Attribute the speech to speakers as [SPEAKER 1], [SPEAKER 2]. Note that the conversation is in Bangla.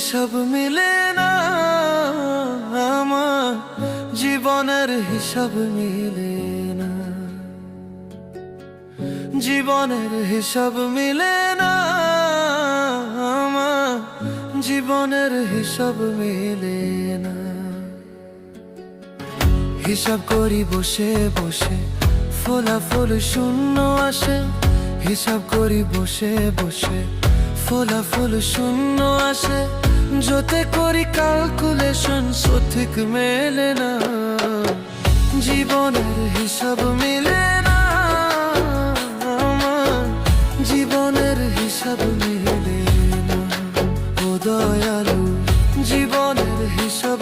[SPEAKER 1] হিসাব মিলে না, আমার জীবনের হিসাব মিলে না, জীবনের হিসাব মিলে না, আমার জীবনের হিসাব মিলে না। হিসাব করি বসে বসে, ফলাফল শূন্য আসে। হিসাব করি বসে বসে, ফলাফল শূন্য আসে। যতে করি ক্যালকুলেশন সঠিক মেলে না, জীবনের হিসাব মিলে না, আমার জীবনের হিসাব মিলে না। ও দয়ালু, জীবনের হিসাব